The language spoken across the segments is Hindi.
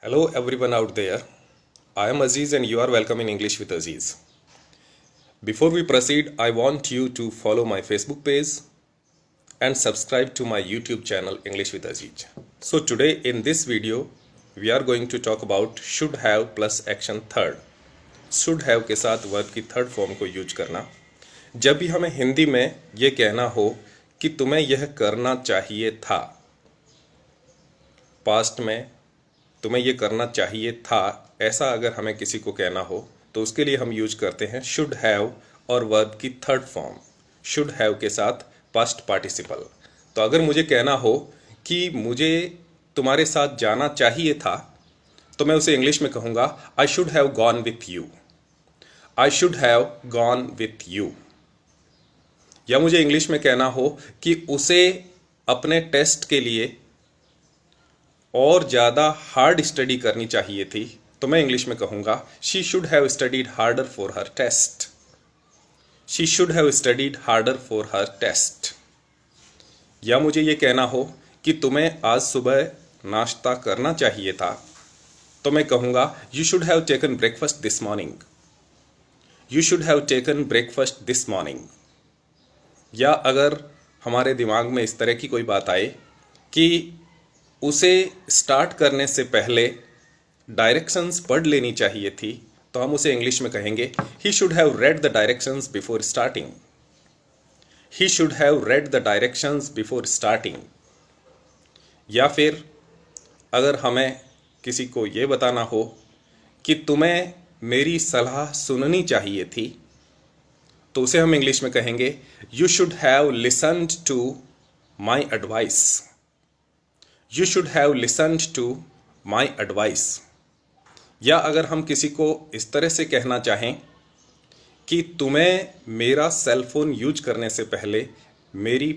Hello everyone out there. I am Aziz and you are welcome in English with Aziz. Before we proceed, I want you to follow my Facebook page and subscribe to my YouTube channel English with Aziz. So today in this video, we are going to talk about should have plus action third. Should have के साथ वर्ब की थर्ड फॉर्म को यूज करना जब भी हमें हिंदी में ये कहना हो कि तुम्हें यह करना चाहिए था, पास्ट में तुम्हें ये करना चाहिए था, ऐसा अगर हमें किसी को कहना हो तो उसके लिए हम यूज करते हैं शुड हैव और वर्ब की थर्ड फॉर्म शुड हैव के साथ पास्ट पार्टिसिपल। तो अगर मुझे कहना हो कि मुझे तुम्हारे साथ जाना चाहिए था तो मैं उसे इंग्लिश में कहूँगा आई should have gone with you. I should have gone with you. या मुझे इंग्लिश में कहना हो कि उसे अपने टेस्ट के लिए और ज़्यादा हार्ड स्टडी करनी चाहिए थी तो मैं इंग्लिश में कहूँगा she should have studied harder for her test. She should have studied harder for her test. या मुझे ये कहना हो कि तुम्हें आज सुबह नाश्ता करना चाहिए था तो मैं कहूँगा you should have taken breakfast this morning. You should have taken breakfast this morning. या अगर हमारे दिमाग में इस तरह की कोई बात आए कि उसे स्टार्ट करने से पहले डायरेक्शंस पढ़ लेनी चाहिए थी तो हम उसे इंग्लिश में कहेंगे he should have read the directions before starting. He should have read the directions before starting. या फिर अगर हमें किसी को ये बताना हो कि तुम्हें मेरी सलाह सुननी चाहिए थी तो उसे हम इंग्लिश में कहेंगे you should have listened to my advice. You should have listened to my advice. या अगर हम किसी को इस तरह से कहना चाहें कि तुम्हें मेरा सेल फोन यूज करने से पहले मेरी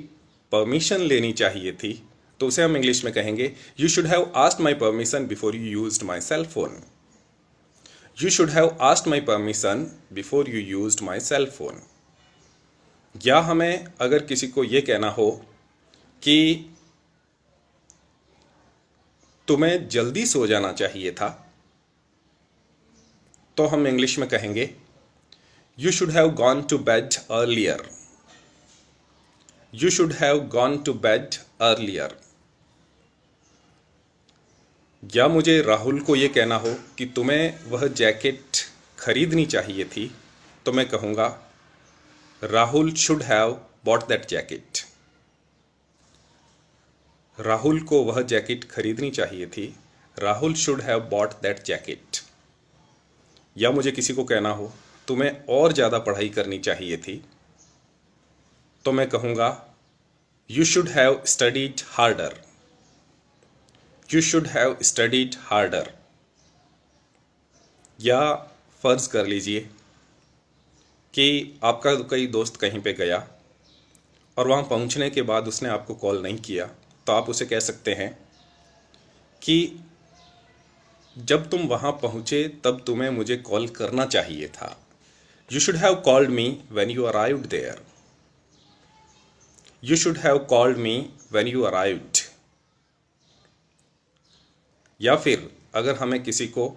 परमिशन लेनी चाहिए थी तो उसे हम इंग्लिश में कहेंगे you should have asked my permission before you used my cell phone. You should have asked my permission before you used my cell phone. या हमें अगर किसी को ये कहना हो कि तुम्हें जल्दी सो जाना चाहिए था तो हम इंग्लिश में कहेंगे you should have gone to bed earlier. You should have gone to bed earlier. या मुझे राहुल को यह कहना हो कि तुम्हें वह जैकेट खरीदनी चाहिए थी तो मैं कहूँगा Rahul should have bought that jacket. Rahul को वह जैकेट खरीदनी चाहिए थी। Rahul should have bought that jacket. या मुझे किसी को कहना हो तुम्हें और ज़्यादा पढ़ाई करनी चाहिए थी तो मैं कहूँगा you should have studied harder. You should have studied harder. या फर्ज कर लीजिए कि आपका कोई दोस्त कहीं पे गया और वहाँ पहुँचने के बाद उसने आपको कॉल नहीं किया तो आप उसे कह सकते हैं कि जब तुम वहाँ पहुँचे तब तुम्हें मुझे कॉल करना चाहिए था। You should have called me when you arrived there. You should have called me when you arrived. या फिर अगर हमें किसी को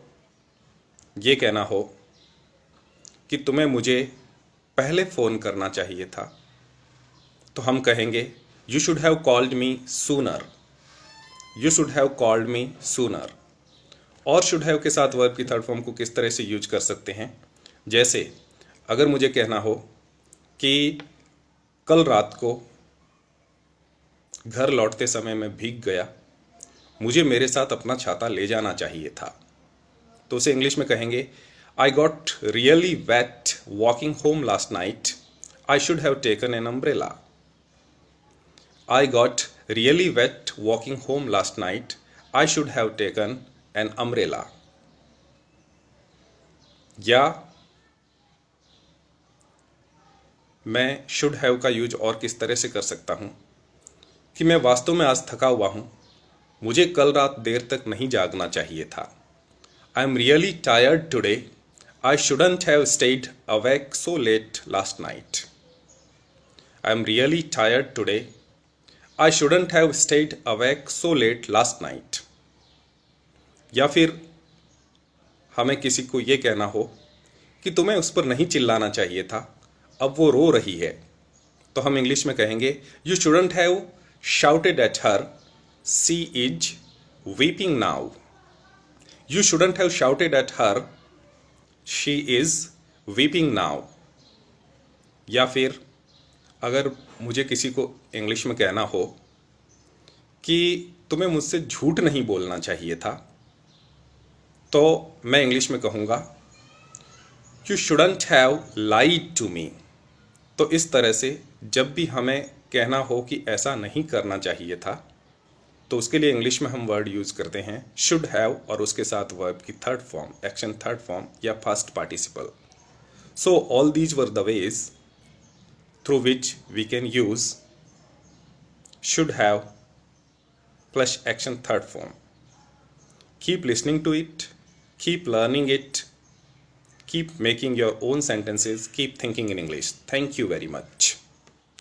ये कहना हो कि तुम्हें मुझे पहले फ़ोन करना चाहिए था तो हम कहेंगे you should have called me sooner. You should have called me sooner. और शुड हैव के साथ वर्ब की थर्ड फॉर्म को किस तरह से यूज कर सकते हैं, जैसे अगर मुझे कहना हो कि कल रात को घर लौटते समय मैं भीग गया, मुझे मेरे साथ अपना छाता ले जाना चाहिए था तो उसे इंग्लिश में कहेंगे I got really wet walking home last night. I should have taken an umbrella. I got really wet walking home last night. I should have taken an umbrella. या मैं should have का यूज और किस तरह से कर सकता हूँ कि मैं वास्तव में आज थका हुआ हूँ, मुझे कल रात देर तक नहीं जागना चाहिए था। I am really tired today. I shouldn't have stayed awake so late last night. I am really tired today. I shouldn't have stayed awake so late last night. या फिर हमें किसी को ये कहना हो कि तुम्हें उस पर नहीं चिल्लाना चाहिए था, अब वो रो रही है, तो हम इंग्लिश में कहेंगे you shouldn't have shouted at her, she is weeping now. You shouldn't have shouted at her, she is weeping now. या फिर अगर मुझे किसी को इंग्लिश में कहना हो कि तुम्हें मुझसे झूठ नहीं बोलना चाहिए था, तो मैं इंग्लिश में कहूँगा you shouldn't have lied to me. तो इस तरह से जब भी हमें कहना हो कि ऐसा नहीं करना चाहिए था, तो उसके लिए इंग्लिश में हम वर्ड यूज़ करते हैं शुड हैव और उसके साथ वर्ब की third form, action third form या first participle. So all these were the ways through which we can use should have plus action third form. Keep listening to it, keep learning it, keep making your own sentences, keep thinking in English. Thank you very much.